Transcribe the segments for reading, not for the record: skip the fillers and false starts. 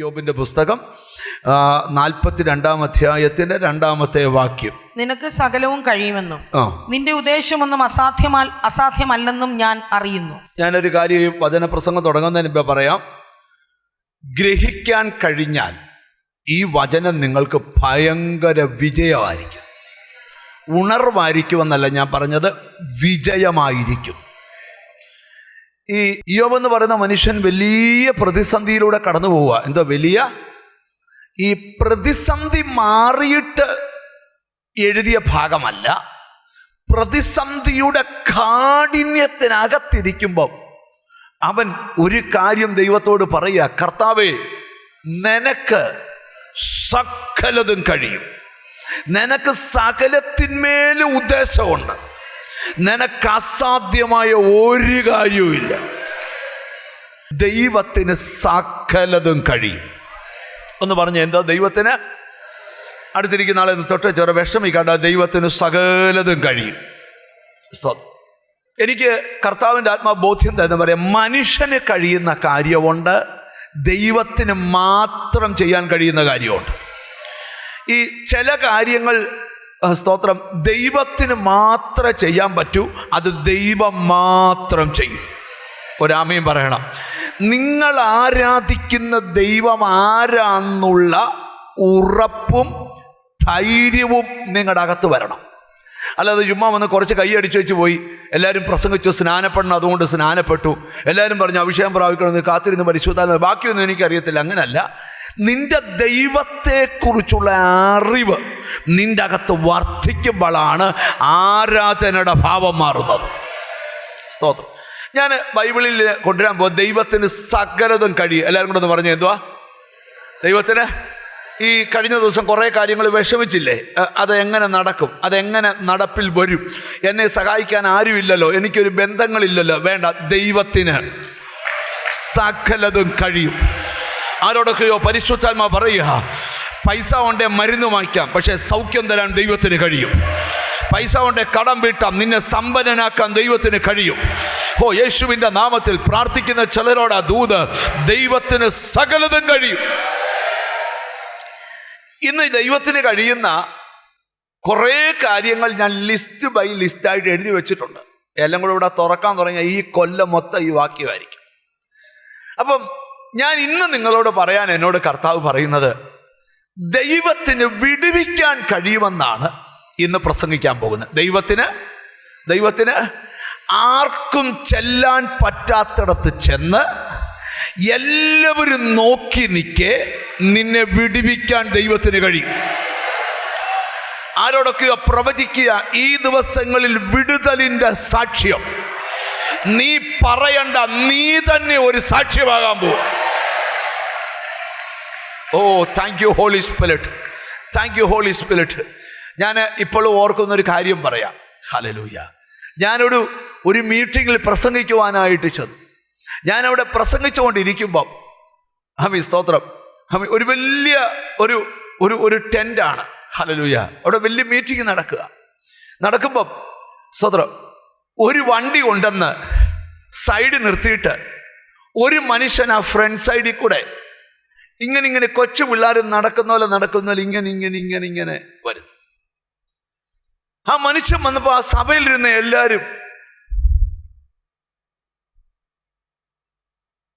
യോബിന്റെ പുസ്തകം 42 അധ്യായത്തിന്റെ 2-ാമത്തെ വാക്യം. നിനക്ക് സകലവും കഴിയുമെന്നും നിന്റെ ഉദ്ദേശമൊന്നും അസാധ്യമല്ലെന്നും ഞാൻ അറിയുന്നു. ഞാനൊരു കാര്യം വചനപ്രസംഗം തുടങ്ങുന്നതിന് മുമ്പ് പറയാം. ഗ്രഹിക്കാൻ കഴിഞ്ഞാൽ ഈ വചനം നിങ്ങൾക്ക് ഭയങ്കര വിജയമായിരിക്കും. ഉണർവായിരിക്കുമെന്നല്ല ഞാൻ പറഞ്ഞത്, വിജയമായിരിക്കും. ഈ യോബ് എന്ന് പറയുന്ന മനുഷ്യൻ വലിയ പ്രതിസന്ധിയിലൂടെ കടന്നു പോവുക. എന്തോ വലിയ ഈ പ്രതിസന്ധി മാറിയിട്ട് എഴുതിയ ഭാഗമല്ല, പ്രതിസന്ധിയുടെ കാഠിന്യത്തിനകത്തിരിക്കുമ്പം അവൻ ഒരു കാര്യം ദൈവത്തോട് പറയുക, കർത്താവേ, നിനക്ക് സകലതും കഴിയും, നിനക്ക് സകലത്തിന്മേലും ഉദ്ദേശമുണ്ട്, നിനക്ക് അസാധ്യമായ ഒരു കാര്യവുമില്ല, ദൈവത്തിന് സകലതും കഴിയും. ഒന്ന് പറഞ്ഞ് എന്താ ദൈവത്തിന്? അടുത്തിരിക്കുന്ന ആളെ തൊട്ട് ചെറു വിഷമിക്കാണ്ട, ദൈവത്തിന് സകലതും കഴിയും. എനിക്ക് കർത്താവിൻ്റെ ആത്മാബോധ്യം തന്നെ പറയാം, മനുഷ്യന് കഴിയുന്ന കാര്യമുണ്ട്, ദൈവത്തിന് മാത്രം ചെയ്യാൻ കഴിയുന്ന കാര്യമുണ്ട്. ഈ ചില കാര്യങ്ങൾ സ്തോത്രം ദൈവത്തിന് മാത്രമേ ചെയ്യാൻ പറ്റൂ, അത് ദൈവം മാത്രം ചെയ്യും. ഒരാമയും പറയണം. നിങ്ങൾ ആരാധിക്കുന്ന ദൈവം ആരാന്നുള്ള ഉറപ്പും ധൈര്യവും നിങ്ങളുടെ അകത്ത് വരണം. അല്ലാതെ ചുമ്മാ വന്ന് കുറച്ച് കൈയടിച്ചു വെച്ച് പോയി, എല്ലാവരും പ്രസംഗിച്ചു സ്നാനപ്പെടണം, അതുകൊണ്ട് സ്നാനപ്പെട്ടു, എല്ലാവരും പറഞ്ഞു അഭിഷേകം പ്രാപിക്കണമെന്ന് കാത്തിരുന്ന് പരിശുദ്ധാത്മാവ്, ബാക്കിയൊന്നും എനിക്കറിയത്തില്ല. അങ്ങനല്ല. നിന്റെ ദൈവത്തെക്കുറിച്ചുള്ള അറിവ് നിന്റെ അകത്ത് വർദ്ധിക്കുമ്പോഴാണ് ആരാധനയുടെ ഭാവം മാറുന്നത്. സ്തോത്രം. ഞാൻ ബൈബിളിൽ കൊണ്ടുവരാൻ പോകും, ദൈവത്തിന് സകലതും കഴിയും. എല്ലാവരും കൂടെ ഒന്ന് പറഞ്ഞേ, എന്തുവാ ദൈവത്തിന്? ഈ കഴിഞ്ഞ ദിവസം കുറേ കാര്യങ്ങൾ വിഷമിച്ചില്ലേ, അത് എങ്ങനെ നടക്കും, അതെങ്ങനെ നടപ്പിൽ വരും, എന്നെ സഹായിക്കാൻ ആരുമില്ലല്ലോ, എനിക്കൊരു ബന്ധങ്ങളില്ലല്ലോ. വേണ്ട, ദൈവത്തിന് സകലതും കഴിയും. ആരോടൊക്കെയോ പരിശുദ്ധാത്മാവ് പറയുക, പൈസ കൊണ്ടേ മരുന്ന് വാങ്ങിക്കാം, പക്ഷെ സൗഖ്യം തരാൻ ദൈവത്തിന് കഴിയും. പൈസ കൊണ്ട് കടം വീട്ടാം, നിന്നെ സമ്പന്നനാക്കാൻ ദൈവത്തിന് കഴിയും. യേശുവിൻ്റെ നാമത്തിൽ പ്രാർത്ഥിക്കുന്ന ചിലരോടാ ദൂത്, ദൈവത്തിന് സകലതും കഴിയും. ഇന്ന് ദൈവത്തിന് കഴിയുന്ന കുറേ കാര്യങ്ങൾ ഞാൻ ലിസ്റ്റ് ബൈ ലിസ്റ്റായിട്ട് എഴുതി വെച്ചിട്ടുണ്ട്. എല്ലാം കൂടെ ഇവിടെ തുറക്കാൻ തുടങ്ങിയ ഈ കൊല്ലം മൊത്തം ഈ വാക്യമായിരിക്കും. അപ്പം ഞാൻ ഇന്ന് നിങ്ങളോട് പറയാൻ എന്നോട് കർത്താവ് പറയുന്നത്, ദൈവത്തിന് വിടുവിക്കാൻ കഴിയുമെന്നാണ് ഇന്ന് പ്രസംഗിക്കാൻ പോകുന്നത്. ദൈവത്തിന് ആർക്കും ചെല്ലാൻ പറ്റാത്തിടത്ത് ചെന്ന് എല്ലാവരും നോക്കി നിൽക്കെ നിന്നെ വിടുവിക്കാൻ ദൈവത്തിന് കഴിയും. ആരോടൊക്കെ പ്രവചിക്കുക, ഈ ദിവസങ്ങളിൽ വിടുതലിൻ്റെ സാക്ഷ്യം നീ പറയണ്ട, നീ തന്നെ ഒരു സാക്ഷ്യമാകാൻ പോവും. Thank you Holy Spirit, thank you Holy Spirit. ഞാൻ ഇപ്പോഴും ഓർക്കുന്നൊരു കാര്യം പറയാം. ഹല്ലേലൂയ. ഞാനൊരു മീറ്റിങ്ങിൽ പ്രസംഗിക്കുവാനായിട്ട് ചെന്നു. ഞാനവിടെ പ്രസംഗിച്ചുകൊണ്ടിരിക്കുമ്പം സ്തോത്രം, ഒരു വലിയ ഒരു ടെൻ്റാണ്. ഹല്ലേലൂയ. അവിടെ വലിയ മീറ്റിംഗ് നടക്കുമ്പം സ്തോത്രം, ഒരു വണ്ടി ഉണ്ടെന്ന് സൈഡിൽ നിർത്തിയിട്ട് ഒരു മനുഷ്യൻ ആ ഫ്രണ്ട് സൈഡിൽ കൂടെ ഇങ്ങനെ കൊച്ചു പിള്ളേർ നടക്കുന്ന പോലെ ഇങ്ങനെ വരും. ആ മനുഷ്യൻ വന്നപ്പോൾ ആ സഭയിലിരുന്ന എല്ലാവരും,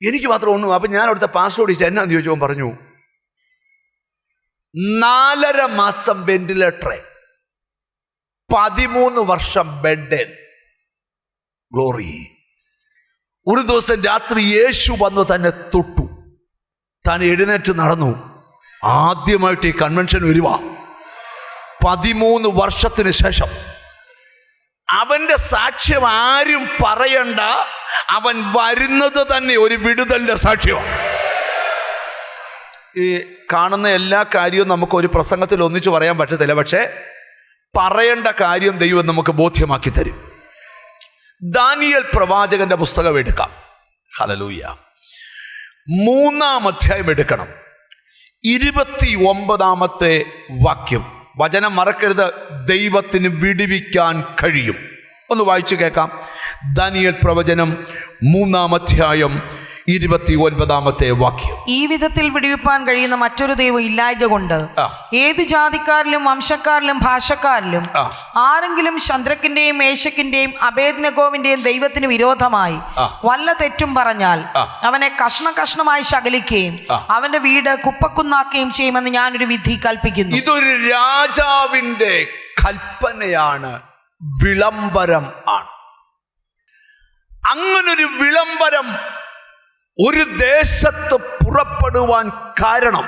എനിക്ക് മാത്രം ഒന്നും. അപ്പം ഞാൻ അവിടുത്തെ പാസ്വേഡ് ചോദിച്ചു, എന്നാന്ന് ചോദിച്ചപ്പോൾ പറഞ്ഞു 4.5 മാസം വെന്റിലേറ്റർ, 13 വർഷം ബെഡ്. ഗ്ലോറി. ഒരു ദിവസം രാത്രി യേശു വന്ന് തന്നെ തൊട്ടു, താൻ എഴുന്നേറ്റ് നടന്നു. ആദ്യമായിട്ട് ഈ കൺവെൻഷൻ വരുവാ 13 വർഷത്തിന് ശേഷം. അവന്റെ സാക്ഷ്യം ആരും പറയണ്ട, അവൻ വരുന്നത് തന്നെ ഒരു വിടുതലിന്റെ സാക്ഷ്യമാണ്. ഈ കാണുന്ന എല്ലാ കാര്യവും നമുക്ക് ഒരു പ്രസംഗത്തിൽ ഒന്നിച്ച് പറയാൻ പറ്റത്തില്ല, പക്ഷേ പറയേണ്ട കാര്യം ദൈവം നമുക്ക് ബോധ്യമാക്കി തരും. ദാനിയേൽ പ്രവാചകന്റെ പുസ്തകം എടുക്കാം. ഹല്ലേലൂയ. 3-ാം അധ്യായം എടുക്കണം. 29-ാമത്തെ വാക്യം. വചനം മറക്കരുത്, ദൈവത്തിന് വിടുവിക്കാൻ കഴിയും. ഒന്ന് വായിച്ചു കേൾക്കാം. ദാനിയേൽ പ്രവചനം 3-ാം അധ്യായം 29-ാമത്തെ വാക്യം. ഈ വിധത്തിൽ വിടുവിപ്പാൻ കഴിയുന്ന മറ്റൊരു ദൈവം ഇല്ലായ്ക കൊണ്ട് ഏത് ജാതിക്കാരിലും വംശക്കാരിലും ഭാഷക്കാരിലും ആരെങ്കിലും ശദ്രക്കിന്റെയും മേശക്കിന്റെയും അബേദ്നെഗോവിന്റെയും ദൈവത്തിന് വിരോധമായി വല്ല തെറ്റും പറഞ്ഞാൽ അവനെ കഷ്ണമായി ശകലിക്കുകയും അവന്റെ വീട് കുപ്പക്കുന്നാക്കുകയും ചെയ്യുമെന്ന് ഞാനൊരു വിധി കൽപ്പിക്കുന്നു. ഇതൊരു രാജാവിന്റെ കൽപ്പനയാണ്, വിളംബരം ആണ്. അങ്ങനൊരു വിളംബരം ഒരു ദേശത്ത് പുറപ്പെടുവാൻ കാരണം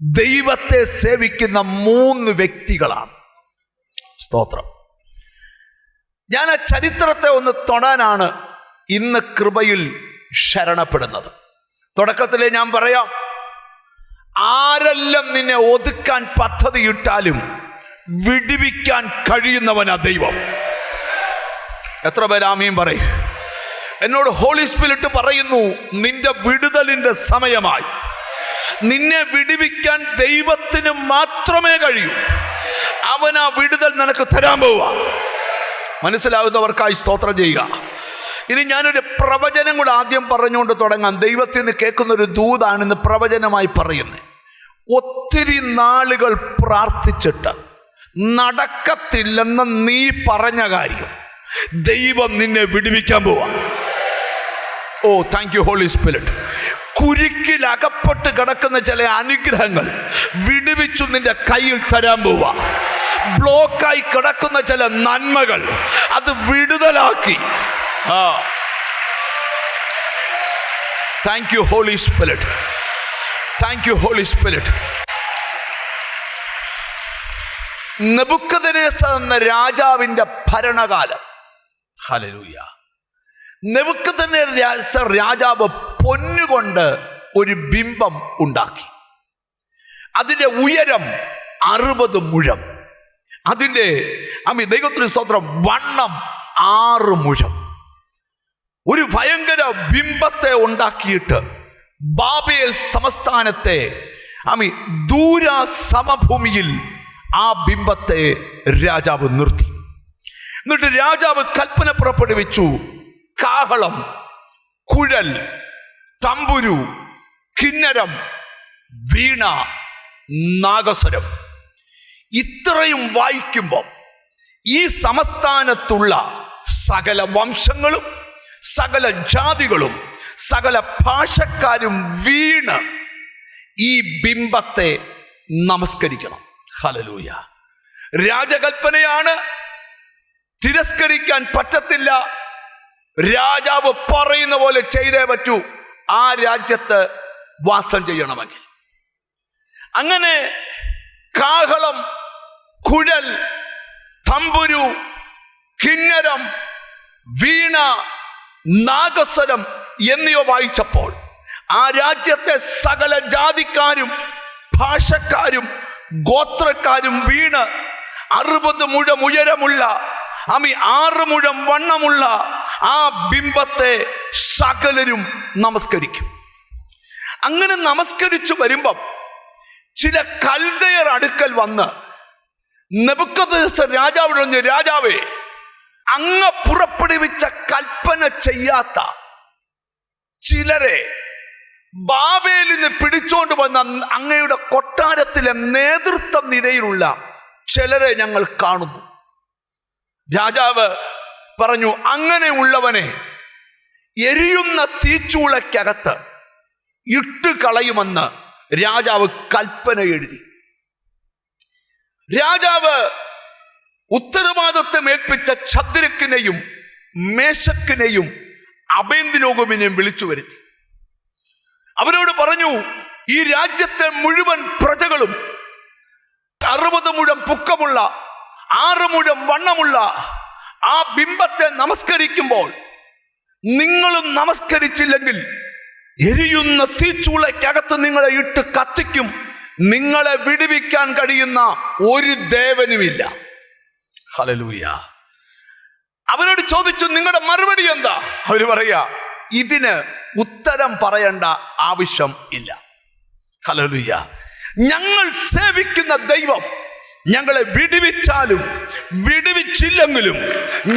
ദൈവത്തെ സേവിക്കുന്ന 3 വ്യക്തികളാണ്. സ്തോത്രം. ഞാൻ ആ ചരിത്രത്തെ ഒന്ന് തൊടാനാണ് ഇന്ന് കൃപയിൽ ശരണപ്പെടുന്നത്. തുടക്കത്തിലേ ഞാൻ പറയാം, ആരെല്ലാം നിന്നെ ഒതുക്കാൻ പദ്ധതിയിട്ടാലും വിടുവിക്കാൻ കഴിയുന്നവനാ ദൈവം. എത്ര പേര് ആമീൻ പറയും? എന്നോട് ഹോളി സ്പിരിറ്റ് പറയുന്നു, നിന്റെ വിടുതലിന്റെ സമയമായി. നിന്നെ വിടുവിക്കാൻ ദൈവത്തിന് മാത്രമേ കഴിയൂ. അവൻ ആ വിടുതൽ നിനക്ക് തരാൻ പോവുക. മനസ്സിലാവുന്നവർക്കായി സ്തോത്രം ചെയ്യുക. ഇനി ഞാനൊരു പ്രവചനം കൂടെ ആദ്യം പറഞ്ഞുകൊണ്ട് തുടങ്ങാം. ദൈവത്തിൽ നിന്ന് കേൾക്കുന്നൊരു ദൂതാണ് ഇന്ന് പ്രവചനമായി പറയുന്നത്. ഒത്തിരി നാളുകൾ പ്രാർത്ഥിച്ചിട്ട് നടക്കത്തില്ലെന്ന് നീ പറഞ്ഞ കാര്യം ദൈവം നിന്നെ വിടുവിക്കാൻ പോവാ. ഓ, താങ്ക് യു ഹോളി സ്പിരിറ്റ്. കുരുക്കിൽ അകപ്പെട്ട് കിടക്കുന്ന ചില അനുഗ്രഹങ്ങൾ വിടുവിച്ചു നിന്റെ കയ്യിൽ തരാൻ പോവാ. ബ്ലോക്കായി കിടക്കുന്ന ചില നന്മകൾ അത് വിടുതലാക്കി. Thank you Holy Spirit. Thank you Holy Spirit. Nebuchadnezzar എന്ന രാജാവിന്റെ ഭരണകാലം. ഹല്ലേലൂയ. നെബൂഖദ്നേസർ രാജാവ് പൊന്നുകൊണ്ട് ഒരു ബിംബം ഉണ്ടാക്കി. അതിന്റെ ഉയരം 60 മുഴം. അതിന്റെ ദൈവത്തിന് സ്തോത്രം, വണ്ണം 6 മുഴം. ഒരു ഭയങ്കര ബിംബത്തെ ഉണ്ടാക്കിയിട്ട് ബാബേൽ സംസ്ഥാനത്തെ ദൂര സമഭൂമിയിൽ ആ ബിംബത്തെ രാജാവ് നിർത്തി. എന്നിട്ട് രാജാവ് കൽപ്പന പുറപ്പെടുവിച്ചു, കാഹളം, കുഴൽ, തമ്പുരു, കിന്നരം, വീണ, നാഗസ്വരം ഇത്രയും വായിക്കുമ്പോൾ ഈ സംസ്ഥാനത്തുള്ള സകല വംശങ്ങളും സകല ജാതികളും സകല ഭാഷക്കാരും വീണ് ഈ ബിംബത്തെ നമസ്കരിക്കണം. ഹല്ലേലൂയ. രാജകൽപ്പനയാണ്, തിരസ്കരിക്കാൻ പറ്റത്തില്ല. രാജാവ് പറയുന്ന പോലെ ചെയ്തേ പറ്റൂ ആ രാജ്യത്ത് വാസം ചെയ്യണമെങ്കിൽ. അങ്ങനെ കാഹളം, കുഴൽ, തമ്പുരു, കിന്നരം, വീണ, നാഗസ്വരം എന്നിവ വായിച്ചപ്പോൾ ആ രാജ്യത്തെ സകല ജാതിക്കാരും ഭാഷക്കാരും ഗോത്രക്കാരും വീണ് 60 മുഴം ഉയരമുള്ള 6 മുഴം വണ്ണമുള്ള ആ ബിംബത്തെ സകലരും നമസ്കരിക്കും. അങ്ങനെ നമസ്കരിച്ചു വരുമ്പം ചില കൽദയർ അടുക്കൽ വന്ന് നെബൂഖദ്നേസർ രാജാവിനോട് പറഞ്ഞു, രാജാവേ, അങ്ങ് പുറപ്പെടുവിച്ച കൽപ്പന ചെയ്യാത്ത ചിലരെ ബാബേലിന് പിടിച്ചോണ്ട് വന്ന അങ്ങയുടെ കൊട്ടാരത്തിലെ നേതൃത്വ നിരയിലുള്ള ചിലരെ ഞങ്ങൾ കാണുന്നു. രാജാവ് പറഞ്ഞു, അങ്ങനെയുള്ളവനെ എരിയുന്ന തീച്ചൂളയ്ക്കകത്ത് ഇട്ട് കളയുമെന്ന് രാജാവ് കൽപ്പന എഴുതി. രാജാവ് ഉത്തരവാദിത്വം ഏൽപ്പിച്ച ശദ്രക്കിനെയും മേശക്കിനെയും അബേദ്നെഗോവിനെയും വിളിച്ചു വരുത്തി. അവരോട് പറഞ്ഞു, ഈ രാജ്യത്തെ മുഴുവൻ പ്രജകളും 60 മുഴം പൊക്കമുള്ള 6 മുഴം വണ്ണമുള്ള ആ ബിംബത്തെ നമസ്കരിക്കുമ്പോൾ നിങ്ങളും നമസ്കരിച്ചില്ലെങ്കിൽ എരിയുന്ന തീച്ചൂളയ്ക്കകത്ത് നിങ്ങളെ ഇട്ട് കത്തിക്കും. നിങ്ങളെ വിടുവിക്കാൻ കഴിയുന്ന ഒരു ദേവനുമില്ല. ഹല്ലേലൂയ. അവരോട് ചോദിച്ചു, നിങ്ങളുടെ മറുപടി എന്താ? അവര് പറയാ, ഇതിന് ഉത്തരം പറയേണ്ട ആവശ്യം ഇല്ല. ഹല്ലേലൂയ. ഞങ്ങൾ സേവിക്കുന്ന ദൈവം ഞങ്ങളെ വിടുവിച്ചാലും വിടുവിച്ചില്ലെങ്കിലും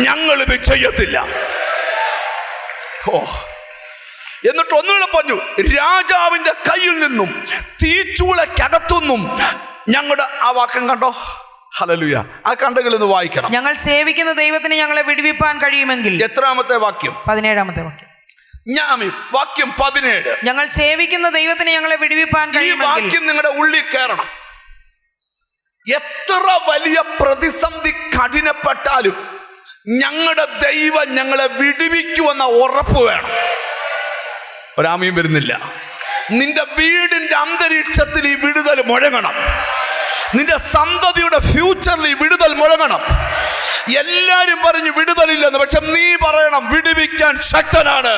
ഞങ്ങൾ ഇത് ചെയ്യത്തില്ല. ഓ, എന്നിട്ട് ഒന്നുകൂടെ പറഞ്ഞു, രാജാവിന്റെ കയ്യിൽ നിന്നും തീച്ചൂളക്കകത്തുനിന്നും ഞങ്ങളുടെ ആ വാക്യം കണ്ടോ? ഹല്ലേലൂയ. ആ കണ്ടെങ്കിൽ ഒന്ന് വായിക്കണം. ഞങ്ങൾ സേവിക്കുന്ന ദൈവത്തിന് ഞങ്ങളെ വിടുവിപ്പാൻ കഴിയുമെങ്കിൽ. എത്രാമത്തെ വാക്യം? 17-ാമത്തെ വാക്യം. വാക്യം 17. ഞങ്ങൾ സേവിക്കുന്ന ദൈവത്തിന് ഞങ്ങളെ വിടുവിപ്പാൻ ഈ കഴിയുമെങ്കിൽ. വാക്യം നിങ്ങളുടെ ഉള്ളിൽ കയറണം. എത്ര വലിയ പ്രതിസന്ധി കഠിനപ്പെട്ടാലും ഞങ്ങളുടെ ദൈവം ഞങ്ങളെ വിടുവിക്കുമെന്ന ഉറപ്പ് വേണം. ഒരാമയും വരുന്നില്ല. നിന്റെ വീടിന്റെ അന്തരീക്ഷത്തിൽ ഈ വിടുതൽ മുഴങ്ങണം. നിന്റെ സന്തതിയുടെ ഫ്യൂച്ചറിൽ ഈ വിടുതൽ മുഴങ്ങണം. എല്ലാരും പറഞ്ഞു വിടുതലില്ലെന്ന്, പക്ഷെ നീ പറയണം വിടുവിക്കാൻ ശക്തനാണ്.